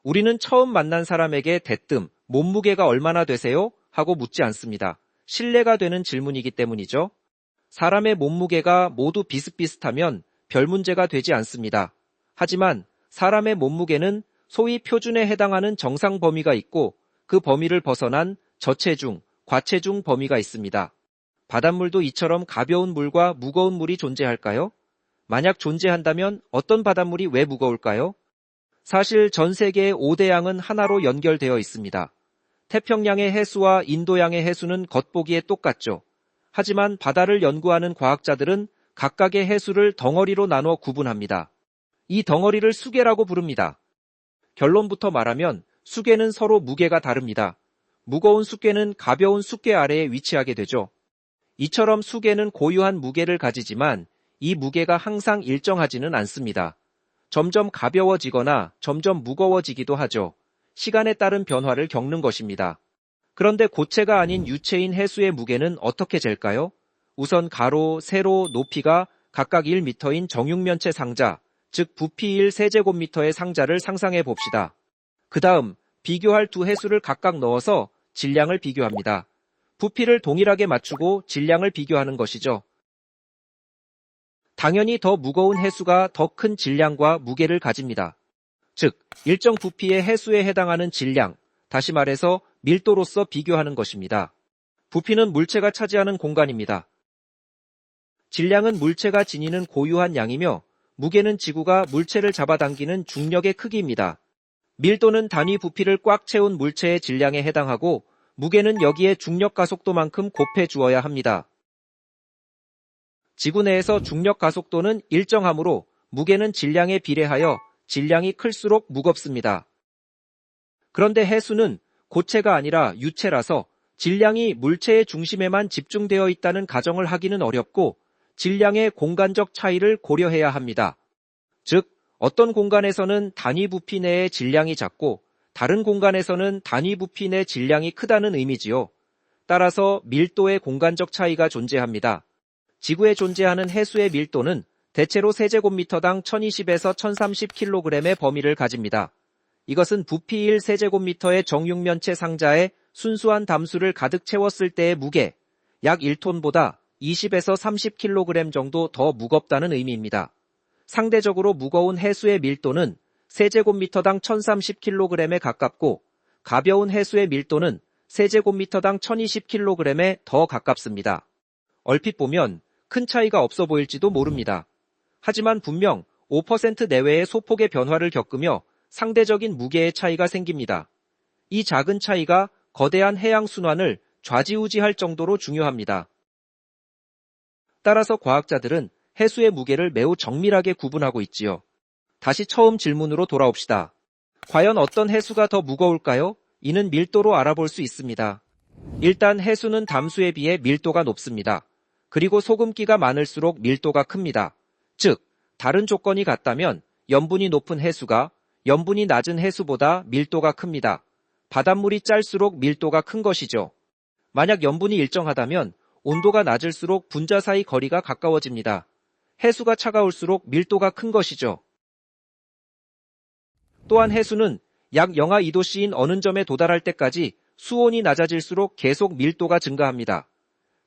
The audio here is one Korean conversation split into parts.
우리는 처음 만난 사람에게 대뜸 몸무게가 얼마나 되세요? 하고 묻지 않습니다. 신뢰가 되는 질문이기 때문이죠. 사람의 몸무게가 모두 비슷비슷하면 별 문제가 되지 않습니다. 하지만 사람의 몸무게는 소위 표준에 해당하는 정상 범위가 있고 그 범위를 벗어난 저체중, 과체중 범위가 있습니다. 바닷물도 이처럼 가벼운 물과 무거운 물이 존재할까요? 만약 존재한다면 어떤 바닷물이 왜 무거울까요? 사실 전 세계의 5대 양은 하나로 연결되어 있습니다. 태평양의 해수와 인도양의 해수는 겉보기에 똑같죠. 하지만 바다를 연구하는 과학자들은 각각의 해수를 덩어리로 나눠 구분합니다. 이 덩어리를 수계라고 부릅니다. 결론부터 말하면 수계는 서로 무게가 다릅니다. 무거운 수계는 가벼운 수계 아래에 위치하게 되죠. 이처럼 수계는 고유한 무게를 가지지만 이 무게가 항상 일정하지는 않습니다. 점점 가벼워지거나 점점 무거워지기도 하죠. 시간에 따른 변화를 겪는 것입니다. 그런데 고체가 아닌 유체인 해수의 무게는 어떻게 잴까요? 우선 가로, 세로, 높이가 각각 1m인 정육면체 상자, 즉 부피 1세제곱미터의 상자를 상상해 봅시다. 그 다음 비교할 두 해수를 각각 넣어서 질량을 비교합니다. 부피를 동일하게 맞추고 질량을 비교하는 것이죠. 당연히 더 무거운 해수가 더 큰 질량과 무게를 가집니다. 즉, 일정 부피의 해수에 해당하는 질량, 다시 말해서 밀도로서 비교하는 것입니다. 부피는 물체가 차지하는 공간입니다. 질량은 물체가 지니는 고유한 양이며 무게는 지구가 물체를 잡아당기는 중력의 크기입니다. 밀도는 단위 부피를 꽉 채운 물체의 질량에 해당하고 무게는 여기에 중력 가속도만큼 곱해 주어야 합니다. 지구 내에서 중력 가속도는 일정하므로 무게는 질량에 비례하여 질량이 클수록 무겁습니다. 그런데 해수는 고체가 아니라 유체라서 질량이 물체의 중심에만 집중되어 있다는 가정을 하기는 어렵고 질량의 공간적 차이를 고려해야 합니다. 즉, 어떤 공간에서는 단위 부피 내의 질량이 작고 다른 공간에서는 단위 부피 내 질량이 크다는 의미지요. 따라서 밀도의 공간적 차이가 존재합니다. 지구에 존재하는 해수의 밀도는 대체로 세제곱미터당 1020에서 1030kg의 범위를 가집니다. 이것은 부피 1세제곱미터의 정육면체 상자에 순수한 담수를 가득 채웠을 때의 무게, 약 1톤보다 20에서 30kg 정도 더 무겁다는 의미입니다. 상대적으로 무거운 해수의 밀도는 세제곱미터당 1030kg에 가깝고 가벼운 해수의 밀도는 세제곱미터당 1020kg에 더 가깝습니다. 얼핏 보면 큰 차이가 없어 보일지도 모릅니다. 하지만 분명 5% 내외의 소폭의 변화를 겪으며 상대적인 무게의 차이가 생깁니다. 이 작은 차이가 거대한 해양 순환을 좌지우지할 정도로 중요합니다. 따라서 과학자들은 해수의 무게를 매우 정밀하게 구분하고 있지요. 다시 처음 질문으로 돌아옵시다. 과연 어떤 해수가 더 무거울까요? 이는 밀도로 알아볼 수 있습니다. 일단 해수는 담수에 비해 밀도가 높습니다. 그리고 소금기가 많을수록 밀도가 큽니다. 즉, 다른 조건이 같다면 염분이 높은 해수가 염분이 낮은 해수보다 밀도가 큽니다. 바닷물이 짤수록 밀도가 큰 것이죠. 만약 염분이 일정하다면 온도가 낮을수록 분자 사이 거리가 가까워집니다. 해수가 차가울수록 밀도가 큰 것이죠. 또한 해수는 약 영하 2도씨인 어느 점에 도달할 때까지 수온이 낮아질수록 계속 밀도가 증가합니다.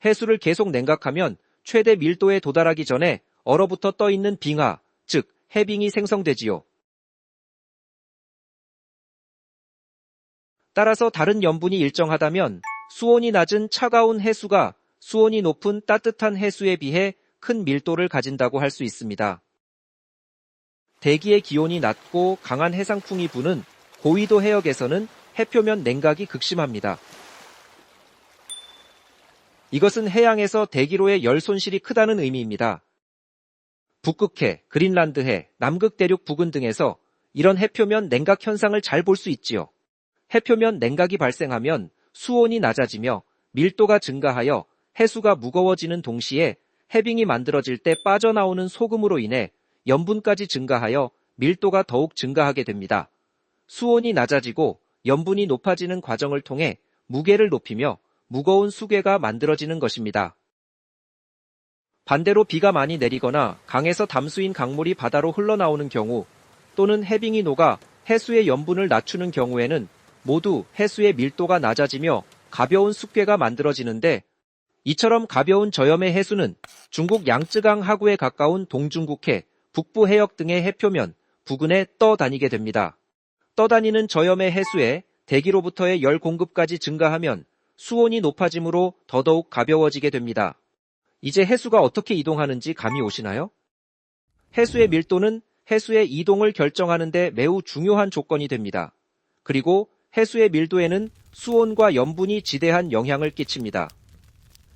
해수를 계속 냉각하면 최대 밀도에 도달하기 전에 얼어붙어 떠있는 빙하, 즉 해빙이 생성되지요. 따라서 다른 염분이 일정하다면 수온이 낮은 차가운 해수가 수온이 높은 따뜻한 해수에 비해 큰 밀도를 가진다고 할 수 있습니다. 대기의 기온이 낮고 강한 해상풍이 부는 고위도 해역에서는 해표면 냉각이 극심합니다. 이것은 해양에서 대기로의 열 손실이 크다는 의미입니다. 북극해, 그린란드해, 남극대륙 부근 등에서 이런 해표면 냉각 현상을 잘 볼 수 있지요. 해표면 냉각이 발생하면 수온이 낮아지며 밀도가 증가하여 해수가 무거워지는 동시에 해빙이 만들어질 때 빠져나오는 소금으로 인해 염분까지 증가하여 밀도가 더욱 증가하게 됩니다. 수온이 낮아지고 염분이 높아지는 과정을 통해 무게를 높이며 무거운 수계가 만들어지는 것입니다. 반대로 비가 많이 내리거나 강에서 담수인 강물이 바다로 흘러나오는 경우 또는 해빙이 녹아 해수의 염분을 낮추는 경우에는 모두 해수의 밀도가 낮아지며 가벼운 숫괴가 만들어지는데, 이처럼 가벼운 저염의 해수는 중국 양쯔강 하구에 가까운 동중국해, 북부 해역 등의 해표면 부근에 떠다니게 됩니다. 떠다니는 저염의 해수에 대기로부터의 열 공급까지 증가하면 수온이 높아지므로 더더욱 가벼워지게 됩니다. 이제 해수가 어떻게 이동하는지 감이 오시나요? 해수의 밀도는 해수의 이동을 결정하는 데 매우 중요한 조건이 됩니다. 그리고 해수의 밀도에는 수온과 염분이 지대한 영향을 끼칩니다.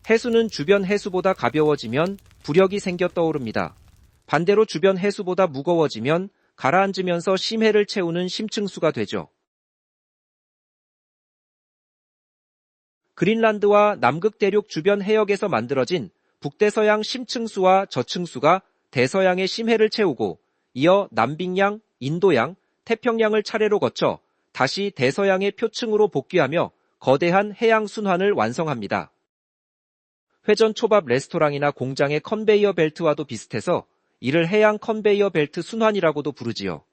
해수는 주변 해수보다 가벼워지면 부력이 생겨 떠오릅니다. 반대로 주변 해수보다 무거워지면 가라앉으면서 심해를 채우는 심층수가 되죠. 그린란드와 남극 대륙 주변 해역에서 만들어진 북대서양 심층수와 저층수가 대서양의 심해를 채우고 이어 남빙양, 인도양, 태평양을 차례로 거쳐 다시 대서양의 표층으로 복귀하며 거대한 해양 순환을 완성합니다. 회전 초밥 레스토랑이나 공장의 컨베이어 벨트와도 비슷해서 이를 해양 컨베이어 벨트 순환이라고도 부르지요.